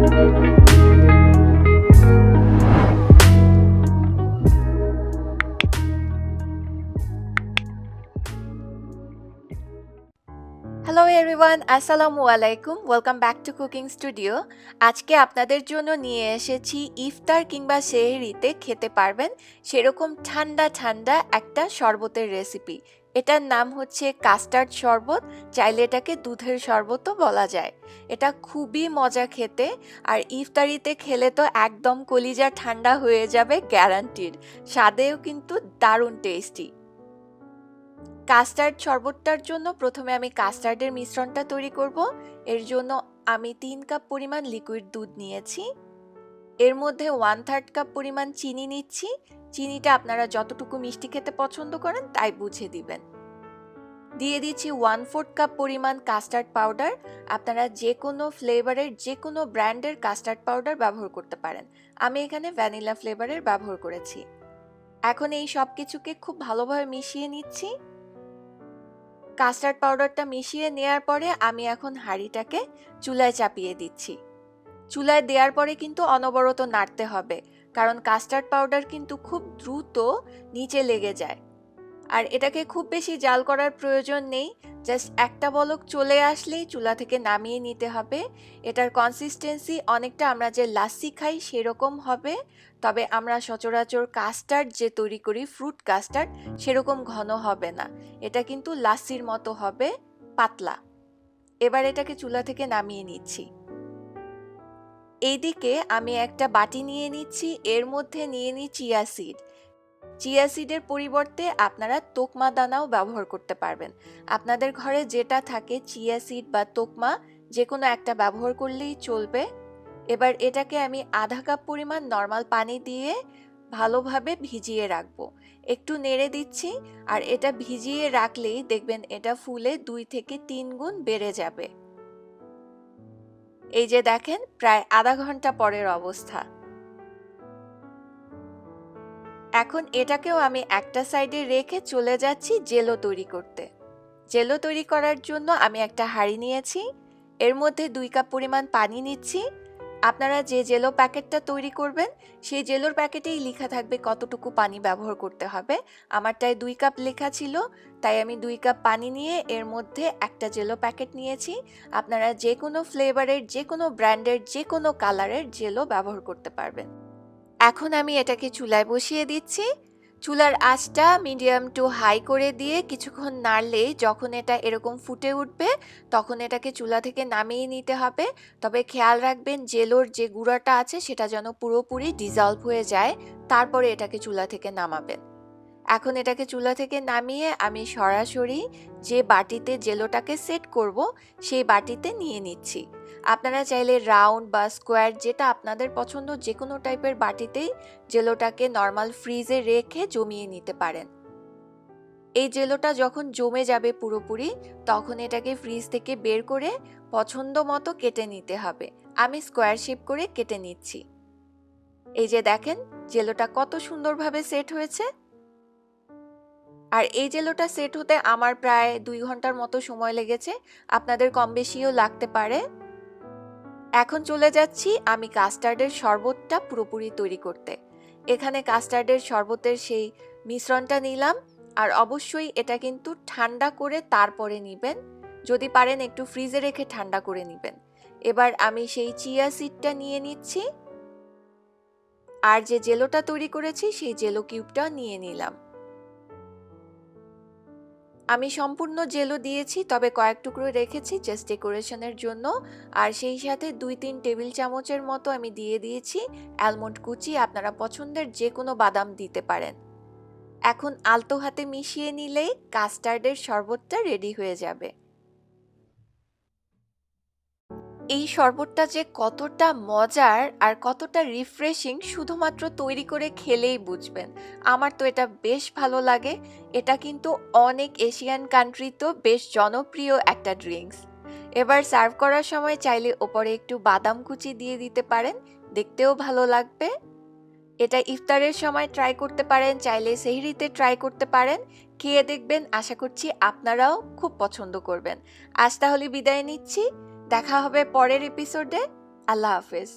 Hello everyone, আসসালামু আলাইকুম। Welcome back to cooking studio. আজকে আপনাদের জন্য নিয়ে এসেছি ইফতার কিংবা সেহরিতে খেতে পারবেন সেরকম ঠান্ডা ঠান্ডা একটা শরবতের রেসিপি। এটার নাম হচ্ছে কাস্টার্ড শরবত, চাইলে এটাকে দুধের শরবতও বলা যায়। এটা খুবই মজা খেতে, আর ইফতারিতে খেলে তো একদম কলিজা ঠান্ডা হয়ে যাবে গ্যারান্টিড। স্বাদেও কিন্তু দারুণ টেস্টি। কাস্টার্ড শরবতটার জন্য প্রথমে আমি কাস্টার্ডের মিশ্রণটা তৈরি করব। এর জন্য আমি 3 কাপ পরিমাণ লিকুইড দুধ নিয়েছি। এর মধ্যে 1/3 কাপ পরিমাণ চিনি নিচ্ছি। চিনিটা আপনারা যতটুকু মিষ্টি খেতে পছন্দ করেন তাই বুঝে দিবেন। দিয়ে দিচ্ছি 1/4 কাপ পরিমাণ কাস্টার্ড পাউডার। আপনারা যে কোনো ফ্লেভারের যে কোনো ব্র্যান্ডের কাস্টার্ড পাউডার ব্যবহার করতে পারেন। আমি এখানে ভ্যানিলা ফ্লেভারের ব্যবহার করেছি। এখন এই সব কিছুকে খুব ভালোভাবে মিশিয়ে নিচ্ছি। কাস্টার্ড পাউডারটা মিশিয়ে নেওয়ার পরে আমি এখন হাঁড়িটাকে চুলায় চাপিয়ে দিচ্ছি। চুলায় দেওয়ার পরে কিন্তু অনবরত নাড়তে হবে, কারণ কাস্টার্ড পাউডার কিন্তু খুব দ্রুত নিচে লেগে যায়। আর এটাকে খুব বেশি জাল করার প্রয়োজন নেই, জাস্ট একটা বলক চলে আসলেই চুলা থেকে নামিয়ে নিতে হবে। এটার কনসিস্টেন্সি অনেকটা আমরা যে লাস্সি খাই সেরকম হবে, তবে আমরা সচরাচর কাস্টার্ড যে তৈরি করি ফ্রুট কাস্টার্ড সেরকম ঘন হবে না, এটা কিন্তু লাস্সির মতো হবে, পাতলা। এবার এটাকে চুলা থেকে নামিয়ে নিচ্ছি। এইদিকে আমি একটা বাটি নিয়ে নিচ্ছি, এর মধ্যে নিয়ে নিই চিয়া সিড। চিয়া সিডের পরিবর্তে আপনারা তোকমা দানাও ব্যবহার করতে পারবেন। আপনাদের ঘরে যেটা থাকে চিয়া সিড বা তোকমা যে কোনো একটা ব্যবহার করলেই চলবে। এবার এটাকে আমি আধা কাপ পরিমাণ নর্মাল পানি দিয়ে ভালোভাবে ভিজিয়ে রাখবো। একটু নেড়ে দিচ্ছি, আর এটা ভিজিয়ে রাখলেই দেখবেন এটা ফুলে 2 থেকে 3 গুণ বেড়ে যাবে। এই যে দেখেন, প্রায় আধা ঘন্টা পরের অবস্থা। এখন এটাকেও আমি একটা সাইডে রেখে চলে যাচ্ছি জেলো তৈরি করতে। জেলো তৈরি করার জন্য আমি একটা হাঁড়ি নিয়েছি, এর মধ্যে 2 কাপ পরিমাণ পানি নিচ্ছি। আপনারা যে জেলো প্যাকেটটা তৈরি করবেন সেই জেলোর প্যাকেটেই লেখা থাকবে কতটুকু পানি ব্যবহার করতে হবে। আমারটায় 2 কাপ লেখা ছিল, তাই আমি 2 কাপ পানি নিয়ে এর মধ্যে একটা জেলো প্যাকেট নিয়েছি। আপনারা যে কোনো ফ্লেভারের যে কোনো ব্র্যান্ডের যে কোনো কালারের জেলো ব্যবহার করতে পারবেন। এখন আমি এটাকে চুলায় বসিয়ে দিচ্ছি। চুলার আঁচটা মিডিয়াম টু হাই করে দিয়ে কিছুক্ষণ নাড়লেই যখন এটা এরকম ফুটে উঠবে তখন এটাকে চুলা থেকে নামিয়ে নিতে হবে। তবে খেয়াল রাখবেন জেলোর যে গুঁড়াটা আছে সেটা যেন পুরোপুরি ডিজলভ হয়ে যায়, তারপরে এটাকে চুলা থেকে নামাবেন। এখন এটাকে চুলা থেকে নামিয়ে আমি সরাসরি যে বাটিতে জেলোটাকে সেট করব সেই বাটিতে নিয়ে নিচ্ছি। আপনারা চাইলে রাউন্ড বা স্কোয়ার যেটা আপনাদের পছন্দ যে কোনো টাইপের বাটিতেই জেলোটাকে নর্মাল ফ্রিজে রেখে জমিয়ে নিতে পারেন। এই জেলোটা যখন জমে যাবে পুরোপুরি তখন এটাকে ফ্রিজ থেকে বের করে পছন্দ মতো কেটে নিতে হবে। আমি স্কোয়ার শেপ করে কেটে নিচ্ছি। এই যে দেখেন জেলোটা কত সুন্দরভাবে সেট হয়েছে। আর এই জেলোটা সেট হতে আমার প্রায় 2 ঘন্টার মতো সময় লেগেছে, আপনাদের কম বেশিও লাগতে পারে। এখন চলে যাচ্ছি আমি কাস্টার্ডের শরবতটা পুরোপুরি তৈরি করতে। এখানে কাস্টার্ডের শরবতের সেই মিশ্রণটা নিলাম, আর অবশ্যই এটা কিন্তু ঠান্ডা করে তারপরে নিবেন, যদি পারেন একটু ফ্রিজে রেখে ঠান্ডা করে নিবেন। এবার আমি সেই চিয়া সিডটা নিয়ে নিচ্ছি, আর যে জেলোটা তৈরি করেছি সেই জেলো কিউবটা নিয়ে নিলাম। আমি সম্পূর্ণ জেলো দিয়েছি, তবে কয়েক টুকরো রেখেছি জাস্ট ডেকোরেশনের জন্য। আর সেই সাথে 2-3 টেবিল চামচের মতো আমি দিয়ে দিয়েছি অ্যালমন্ড কুচি, আপনারা পছন্দের যে কোনো বাদাম দিতে পারেন। এখন আলতো হাতে মিশিয়ে নিলেই কাস্টার্ডের শরবতটা রেডি হয়ে যাবে। এই শরবতটা যে কতটা মজার আর কতটা রিফ্রেশিং শুধুমাত্র তৈরি করে খেলেই বুঝবেন। আমার তো এটা বেশ ভালো লাগে। এটা কিন্তু অনেক এশিয়ান কান্ট্রিতেও বেশ জনপ্রিয় একটা ড্রিঙ্কস। এবার সার্ভ করার সময় চাইলে ওপরে একটু বাদাম কুচি দিয়ে দিতে পারেন, দেখতেও ভালো লাগবে। এটা ইফতারের সময় ট্রাই করতে পারেন, চাইলে সেহরিতে ট্রাই করতে পারেন। খেয়ে দেখবেন, আশা করছি আপনারাও খুব পছন্দ করবেন। আজ তাহলে বিদায় নিচ্ছি, দেখা হবে পরের এপিসোডে। আল্লাহ হাফেজ।